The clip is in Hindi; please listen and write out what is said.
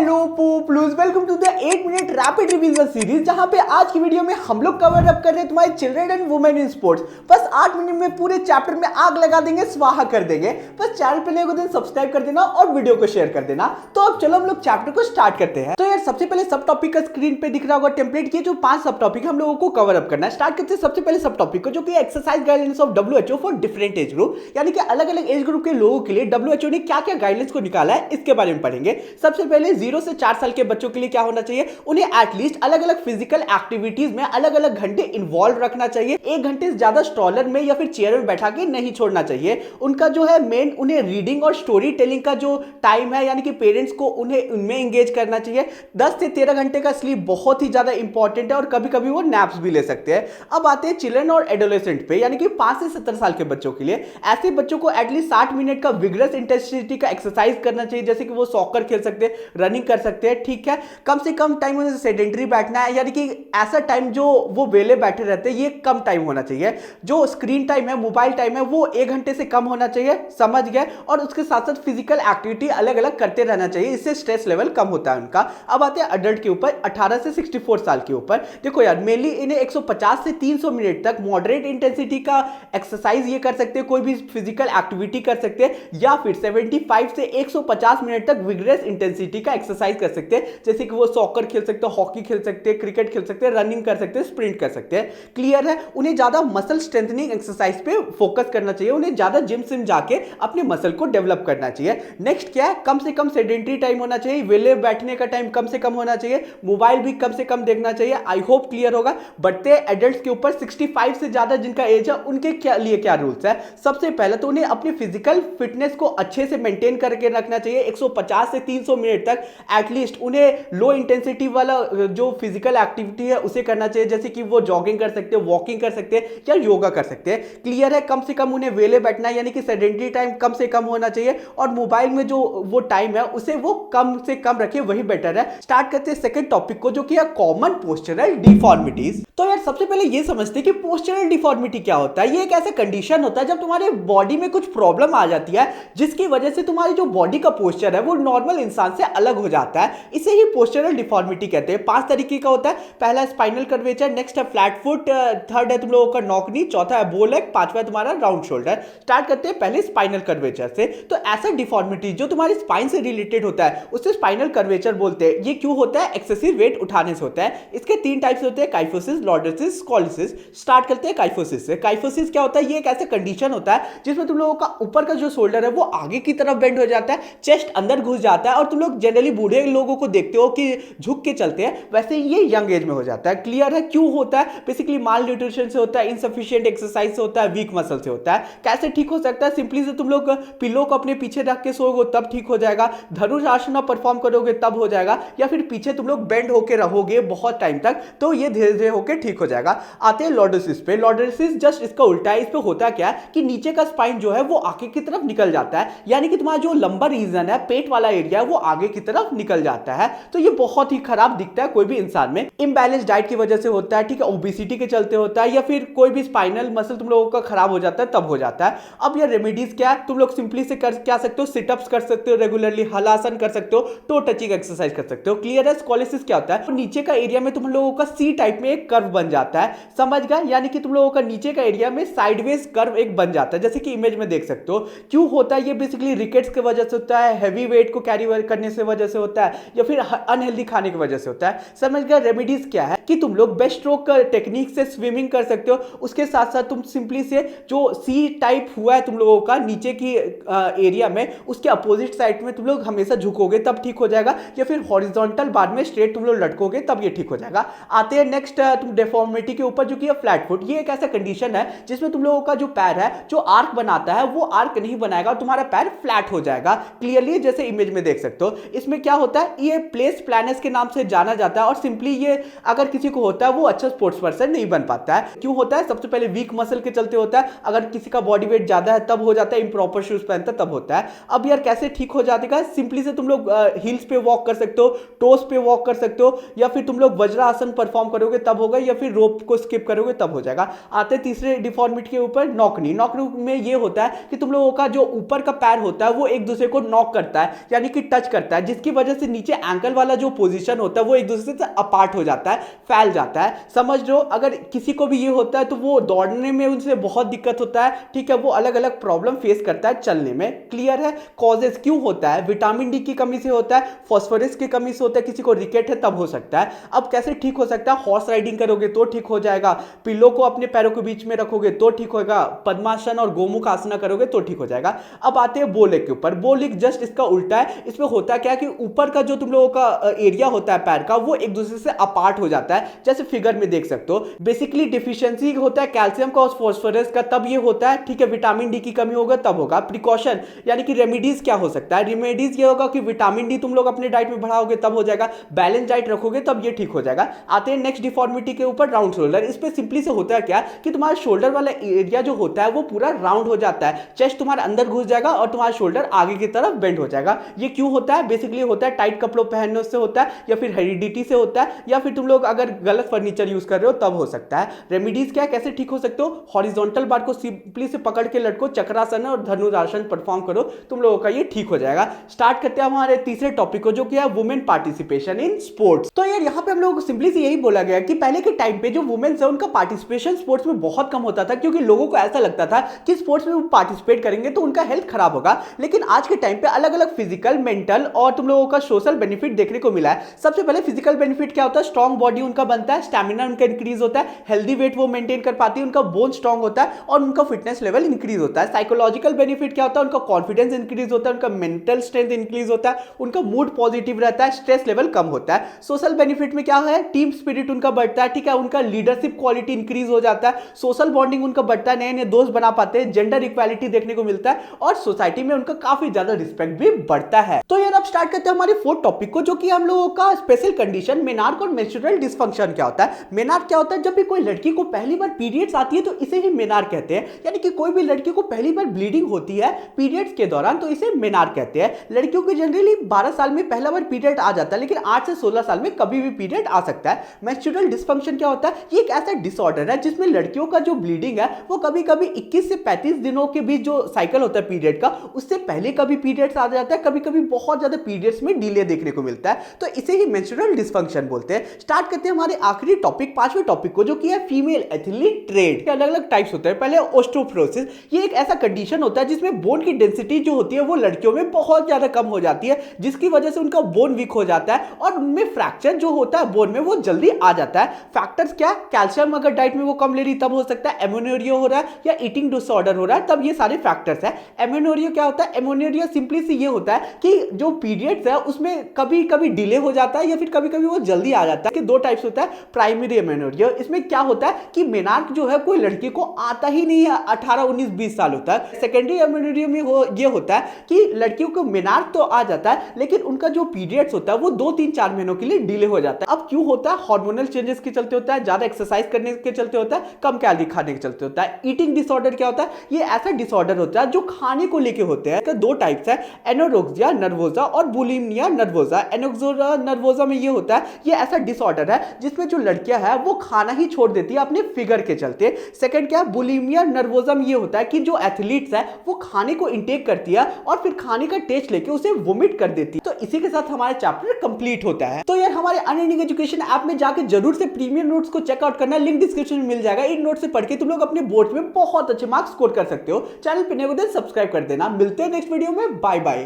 हेलो पोपलूज, welcome to the 8 minute rapid revision series, जहां पे आज की वीडियो में हम लोग कवर अप कर रहे हैं तुम्हारे children and women in sports. बस 8 मिनट में पूरे चैप्टर में आग लगा देंगे, स्वाहा कर देंगे। बस चैनल पे नए हो तो सब्सक्राइब कर देना और वीडियो को शेयर कर देना। तो अब चलो हम लोग चैप्टर को स्टार्ट करते हैं। तो यार सबसे पहले सब टॉपिक का स्क्रीन पे दिख रहा होगा टेम्पलेट, ये जो 5 सब टॉपिक हम लोगों को कवर अप करना है। स्टार्ट करते हैं सबसे पहले सब टॉपिक को, जो कि exercise guidelines of WHO for different age group, यानी कि अलग अलग एज ग्रुप के लोगों के लिए WHO ने क्या क्या गाइडलाइंस को निकाला है इसके बारे में पढ़ेंगे। सबसे पहले 0 से 4 साल के बच्चों के लिए क्या होना चाहिए, उन्हें एटलीस्ट अलग अलग फिजिकल एक्टिविटीज में अलग अलग घंटे इन्वॉल्व रखना चाहिए। 1 घंटे से ज्यादा स्ट्रॉलर में या फिर चेयर में बैठा के नहीं छोड़ना चाहिए। उनका जो है मेन उन्हें रीडिंग और स्टोरी टेलिंग का जो टाइम है, यानी कि पेरेंट्स को उन्हें उनमें एंगेज करना चाहिए। 10 से 13 घंटे का स्लीप बहुत ही ज्यादा इंपॉर्टेंट है और कभी कभी वो नैप्स भी ले सकते हैं। अब आते हैं चिल्ड्रन और एडोलेसेंट पे, यानी कि 5 से 17 साल के बच्चों के लिए। ऐसे बच्चों को एटलीस्ट 60 मिनट का विग्रस इंटेंसिटी का एक्सरसाइज करना चाहिए, जैसे कि वो सॉकर खेल सकते हैं, रनिंग कर सकते हैं, ठीक है। कम से कम टाइम उन्हें सेडेंटरी बैठना है, यानी कि ऐसा टाइम जो वो वेले बैठे रहते हैं ये कम टाइम होना चाहिए। जो स्क्रीन टाइम है, मोबाइल टाइम है, वो 1 घंटे से कम होना चाहिए, समझ गए। और उसके साथ साथ फिजिकल एक्टिविटी अलग अलग करते रहना चाहिए, इससे स्ट्रेस लेवल कम होता है उनका। अब आते हैं अडल्ट के ऊपर, 18 से 64 साल के ऊपर। देखो यार, मेनली इन्हें 150 से 300 मिनट तक मॉडरेट इंटेंसिटी का एक्सरसाइज ये कर सकते हैं, कोई भी फिजिकल एक्टिविटी कर सकते हैं, या फिर 75 से 150 मिनट तक विग्रेस इंटेंसिटी का एक्सरसाइज कर सकते हैं, जैसे कि वो सॉकर खेल सकते हैं, हॉकी खेल सकते हैं, क्रिकेट खेल सकते हैं, रनिंग कर सकते हैं, स्प्रिंट कर सकते हैं। क्लियर है। उन्हें ज्यादा मसल स्ट्रेंथनिंग एक्सरसाइज पे फोकस करना चाहिए, उन्हें ज्यादा जिम सिम जाके अपने मसल को डेवलप करना चाहिए। नेक्स्ट क्या है, कम से कम सेडेंटरी टाइम होना चाहिए, वेले बैठने का टाइम कम से कम होना चाहिए, मोबाइल भी कम से कम देखना चाहिए। आई होप क्लियर होगा। बढ़ते एडल्ट्स के ऊपर 65 से ज्यादा जिनका एज है, उनके लिए क्या रूल्स है। सबसे पहले तो उन्हें अपनी फिजिकल फिटनेस को अच्छे से मेंटेन करके रखना चाहिए। 150 से 300 मिनट तक एटलीस्ट उन्हें लो इंटेंसिटी वाला जो फिजिकल एक्टिविटी है उसे करना चाहिए, जैसे कि वो जॉगिंग कर सकते हैं, वॉकिंग कर सकते हैं या योगा कर सकते हैं। क्लियर है। कम से कम उन्हें वेले बैठना है, यानी कि सेडेंटरी टाइम कम से कम होना चाहिए, और मोबाइल में जो वो टाइम है उसे वो कम से कम रखे, वही बेटर है। स्टार्ट करते हैं सेकंड टॉपिक को, जो कि है कॉमन पोस्चरल डिफॉर्मिटीज। तो यार सबसे पहले ये समझते हैं कि पोस्चरल डिफॉर्मिटी क्या होता है। ये एक ऐसा कंडीशन होता है जब तुम्हारे बॉडी में कुछ प्रॉब्लम आ जाती है, जिसकी वजह से तुम्हारी जो बॉडी का पोस्चर है वो नॉर्मल इंसान से अलग हो जाता है। इसे ही पोस्चरल डिफॉर्मिटी कहते हैं। 5 तरीके का होता है। पहला स्पाइनल कर्वेचर, नेक्स्ट है फ्लैट फुट, थर्ड है तुम लोगों का नॉक नी, चौथा है बो लेग, पांचवा है तुम्हारा राउंड शोल्डर। स्टार्ट करते हैं पहले स्पाइनल कर्वेचर से। तो ऐसा डिफॉर्मिटी जो तुम्हारी स्पाइन से रिलेटेड होता है उसे स्पाइनल कर्वेचर बोलते हैं। ये क्यों होता है? एक्सेसिव वेट उठाने से होता है। इसके 3 टाइप्स होते हैं, काइफोसिस, लॉर्डोसिस, स्कोलिसिस। स्टार्ट करते हैं काइफोसिस से। काइफोसिस क्या होता है? ये एक ऐसा कंडीशन होता है जिसमें तुम लोगों का ऊपर का जो शोल्डर है वो आगे की तरफ बेंड हो जाता है, चेस्ट अंदर घुस जाता है, और तुम लोग जनरली बूढ़े लोगों को देखते हो कि झुक के चलते हैं, वैसे ये यंग एज में हो जाता है। क्लियर है। क्यों होता है? बेसिकली माल न्यूट्रिशन से होता है, इनसफिशिएंट एक्सरसाइज से होता है, वीक मसल से होता है। कैसे ठीक हो सकता है? सिंपली से तुम लोग पिलो को अपने पीछे रख के सोओगे तब ठीक हो जाएगा, धनुष आसन परफॉर्म करोगे तब हो जाएगा, या फिर पीछे तुम लोग बेंड होके रहोगे बहुत टाइम तक तो ये धीरे धीरे होकर ठीक हो जाएगा। आते हैं लॉर्डोसिस पे। लॉर्डोसिस जस्ट इसका उल्टा है। इस पे होता क्या है कि नीचे का स्पाइन जो है वो आगे की तरफ निकल जाता है, यानी कि तुम्हारा जो लंबर रीजन है, पेट वाला एरिया है, वो आगे की तरफ निकल जाता है। तो ये बहुत ही खराब दिखता है कोई भी इंसान में। इम्बैलेंस डाइट की वजह से होता है, ठीक है, ओबेसिटी के चलते होता है, या फिर कोई भी स्पाइनल मसल तुम लोगों का खराब हो जाता है तब हो जाता है। अब ये रेमेडीज क्या है? तुम लोग सिंपली से कर क्या सकते हो, सिटअप्स कर सकते हो, रेगुलरली हलासन कर सकते हो, टो टचिंग एक्सरसाइज कर सकते हो। क्लियर है। स्कोलिसिस क्या होता है? तो नीचे का एरिया में तुम लोगों का सी टाइप में एक कर्व बन जाता है, समझ गए, यानी कि तुम लोगों का नीचे का एरिया में साइडवेज कर्व एक बन जाता है, जैसे कि इमेज में देख सकते हो। क्यों होता है? ये बेसिकली रिकेट्स की वजह से होता है, हैवी वेट को कैरी करने से वजह से होता है, या फिर अनहेल्दी खाने की वजह से होता है। समझ गए। रेमेडीज क्या है कि तुम लोग बेस्ट स्ट्रोक टेक्निक से स्विमिंग कर सकते हो। उसके साथ साथ तुम सिंपली से जो सी टाइप हुआ है तुम लोगों का नीचे की एरिया में, उसके अपोजिट साइड में तुम लोग हमेशा झुकोगे तब ठीक हो जाएगा, या फिर हॉरिजॉन्टल बाद में स्ट्रेट तुम लोग लटकोगे तब ये ठीक हो जाएगा। आते हैं नेक्स्ट तुम डिफॉर्मिटी के ऊपर, जो कि है फ्लैट फुट। ये एक ऐसा कंडीशन है जिसमें तुम लोगों का जो पैर है जो आर्क बनाता है वो आर्क नहीं बनाएगा, तुम्हारा पैर फ्लैट हो जाएगा। क्लियरली जैसे इमेज में देख सकते हो। इसमें क्या होता है? ये प्लेस प्लैनस के नाम से जाना जाता है, और सिंपली ये अगर किसी को होता है वो अच्छा स्पोर्ट्स पर्सन नहीं बन पाता है। क्यों होता है? सबसे पहले वीक मसल के चलते होता है। अगर किसी का बॉडी वेट ज्यादा है तब हो जाता है, इंप्रॉपर शूज पहनता है तब होता है। अब यार कैसे ठीक हो जाएगा? सिंपली से तुम लोग हील्स पे वॉक कर सकते हो, टोस पे वॉक कर सकते हो, या फिर तुम लोग वज्रासन परफॉर्म करोगे तब होगा, या फिर रोप को स्किप करोगे तब हो जाएगा। आते तीसरे डिफॉर्मिटी के ऊपर, नॉक नी। नॉक में ये होता है कि तुम लोगों का जो ऊपर का पैर होता है वो एक दूसरे को नॉक करता है, यानी कि टच करता है, जिसकी वजह से नीचे एंकल वाला जो पोजीशन होता है वो एक दूसरे से अपार्ट हो जाता है, फैल जाता है। समझ लो अगर किसी को भी ये होता है तो वो दौड़ने में उनसे बहुत दिक्कत होता है, ठीक है, वो अलग अलग प्रॉब्लम फेस करता है चलने में। क्लियर है? कॉजेस क्यों होता है? विटामिन डी की कमी से होता है, फास्फोरस की कमी से होता है, किसी को रिकेट है तब हो सकता है। अब कैसे ठीक हो सकता है? हॉर्स राइडिंग करोगे तो ठीक हो जाएगा, पिल्लो को अपने पैरों के बीच में रखोगे तो ठीक होगा, पद्मासन और गोमुख आसना करोगे तो ठीक हो जाएगा। अब आते हैं बो लेग के ऊपर। बो लेग जस्ट इसका उल्टा है। इसमें होता क्या कि ऊपर का जो तुम लोगों का एरिया होता है पैर का, वो एक दूसरे से अपार्ट हो जाता है, जैसे फिगर में देख सकते हो। बेसिकली डिफिशियंसी होता है कैल्शियम का और फास्फोरस का, तब ये होता है, ठीक है। विटामिन डी की कमी होगा तब होगा। प्रिकॉशन यानी कि रेमेडीज क्या हो सकता है? रेमेडीज ये होगा कि विटामिन डी तुम लोग अपने डाइट में बढ़ाओगे तब हो जाएगा, बैलेंस डाइट रखोगे तब ये ठीक हो जाएगा। आते हैं नेक्स्ट डिफॉर्मिटी के ऊपर, राउंड शोल्डर। इस पे सिंपली से होता है क्या कि तुम्हारा शोल्डर वाला एरिया जो होता है वो पूरा राउंड हो जाता है, चेस्ट तुम्हारा अंदर घुस जाएगा और तुम्हारा शोल्डर आगे की तरफ बेंड हो जाएगा। ये क्यों होता है? बेसिकली होता है टाइट कपड़ों पहनने से होता है, या फिर हेरिडिटी से होता है, या फिर तुम लोग अगर गलत फर्नीचर यूज कर रहे हो तब हो सकता है। रेमेडीज क्या, कैसे ठीक हो सकते हो? हॉरिजॉन्टल बार को सिंपली से पकड़ के लटको, चक्रासन और धनुरासन परफॉर्म करो, तुम लोगों का ये ठीक हो जाएगा। स्टार्ट करते हैं हमारे तीसरे टॉपिक को, जो कि है वुमेन पार्टिसिपेशन इन स्पोर्ट्स। तो यार यहाँ पे हम लोगों को सिंपली से यही बोला गया कि पहले के टाइम पे जो वुमेन्स है उनका पार्टिसिपेशन स्पोर्ट्स में बहुत कम होता था, क्योंकि लोगों को ऐसा लगता था कि स्पोर्ट्स में वो पार्टिसिपेट करेंगे तो उनका हेल्थ खराब होगा। लेकिन आज के टाइम पे अलग अलग फिजिकल, मेंटल और तुम लोगों का सोशल बेनिफिट देखने को मिला है। सबसे पहले फिजिकल बेनिफिट क्या होता है? स्ट्रॉन्ग बॉडी उनका बनता है, स्टैमिना उनका इंक्रीज होता है, हेल्दी वेट वो मेंटेन कर पाती है, उनका बोन स्ट्रॉन्ग होता है और उनका फिटनेस लेवल इंक्रीज होता है। साइकोलॉजिकल बेनिफिट क्या होता है? उनका कॉन्फिडेंस इंक्रीज होता है, उनका मेंटल स्ट्रेंथ इंक्रीज होता है, उनका मूड पॉजिटिव रहता है, स्ट्रेस लेवल कम होता है। सोशल बेनिफिट में क्या है? टीम स्पिरिट उनका बढ़ता है, ठीक है, उनका लीडरशिप क्वालिटी इंक्रीज हो जाता है, सोशल बॉन्डिंग उनका बढ़ता है, नए नए दोस्त बना पाते हैं, जेंडर इक्वालिटी देखने को मिलता है और सोसाइटी में उनका काफी ज्यादा रिस्पेक्ट भी बढ़ता है। तो यार अब स्टार्ट करते हैं हमारे फोर्थ टॉपिक को, जो कि हम लोगों का स्पेशल कंडीशन मेनार्क और मेंस्ट्रुअल डिसफंक्शन क्या होता है। मेनार्क क्या होता है? जब भी कोई लड़की को पहली बार पीरियड्स आती है तो इसे ही मेनार्क कहते हैं। यानी कि कोई भी लड़की को पहली बार ब्लीडिंग होती है पीरियड्स के दौरान तो इसे मेनार्क कहते हैं। लड़कियों को जनरली 12 साल में पहला बार पीरियड आ जाता है, लेकिन 8 से 16 साल में कभी भी पीरियड आ सकता है। मेंस्ट्रुअल डिसफंक्शन क्या होता है? ये एक ऐसा डिसऑर्डर है जिसमें लड़कियों का जो ब्लीडिंग है वो कभी कभी 21 से 35 दिनों के बीच जो साइकिल होता है पीरियड का, उससे पहले कभी पीरियड्स आ जाता है, कभी कभी बहुत ज्यादा पीरियड्स में डिले देखने को मिलता है, तो इसे ही मेंस्ट्रुअल डिसफंक्शन बोलते हैं। स्टार्ट करते हैं हमारे आखिरी टॉपिक, पांचवें टॉपिक को, जो कि है फीमेल एथलीट ट्रेड के अलग अलग टाइप्स होते हैं। पहले ओस्टियोपोरोसिस, ये एक ऐसा कंडीशन होता है जिसमें बोन की डेंसिटी जो होती है वो लड़कियों में बहुत ज्यादा कम हो जाती है, जिसकी वजह से उनका बोन वीक हो जाता है और उनमें फ्रैक्चर जो होता है बोन में वो जल्दी आ जाता है। फैक्टर्स क्या? कैल्शियम अगर डाइट में वो कम ले रही तब हो सकता है, एमोनोरिया हो रहा है या ईटिंग डिसऑर्डर हो रहा है तब ये सारे फैक्टर्स है। एमोनोरिया क्या होता है? एमोनोरिया सिंपली से ये होता है कि जो पीरियड्स है उसमें कभी कभी डिले हो जाता है या फिर कभी कभी वो जल्दी आ जाता है। कि दो टाइप्स होता है, प्राइमरी एमोनोरिया, इसमें क्या होता है कि मेनार्क जो है कोई लड़की को आता ही नहीं है, 18, 19, 20 साल होता है। सेकेंडरी एमोनोरिया में ये होता है कि लड़कियों को मेनार्क तो आ जाता है लेकिन उनका जो पीरियड्स होता है वो 2, 3, 4 महीनों के लिए डिले हो जाता है। अब क्यों होता है? हार्मोनल चेंजेस के चलते होता है, ज्यादा एक्सरसाइज करने के चलते होता है, कम कैलोरी खाने के चलते होता है। ईटिंग डिसऑर्डर क्या होता है? ये ऐसा डिसऑर्डर होता है जो खाने को लेके होते हैं। इसका दो टाइप्स है, एनोरेक्सिया नर्वोसा और बुलिमिया नर्वोसा। एनोरेक्सिया नर्वोसा में ये होता है, ये ऐसा डिसऑर्डर है जिसमें जो लड़कियां है वो खाना ही छोड़ देती है अपने फिगर के चलते। सेकंड क्या? बुलिमिया नर्वोसा में ये होता है कि जो एथलीट्स है वो खाने को इंटेक करती है और फिर खाने का टेस्ट लेके उसे वोमिट कर देती है। तो इसी के साथ हमारा चैप्टर कंप्लीट होता है। तो यार हमारे अनएंडिंग एजुकेशन ऐप में जाके जरूर से प्रीमियम नोट्स को चेकआउट करना, लिंक डिस्क्रिप्शन में मिल जाएगा। इन नोट्स से पढ़ के तुम लोग अपने बोर्ड में बहुत अच्छे मार्क्स स्कोर कर सकते हो। चैनल पे नए हो तो सब्सक्राइब कर देना। मिलते हैं नेक्स्ट वीडियो में, बाय बाय।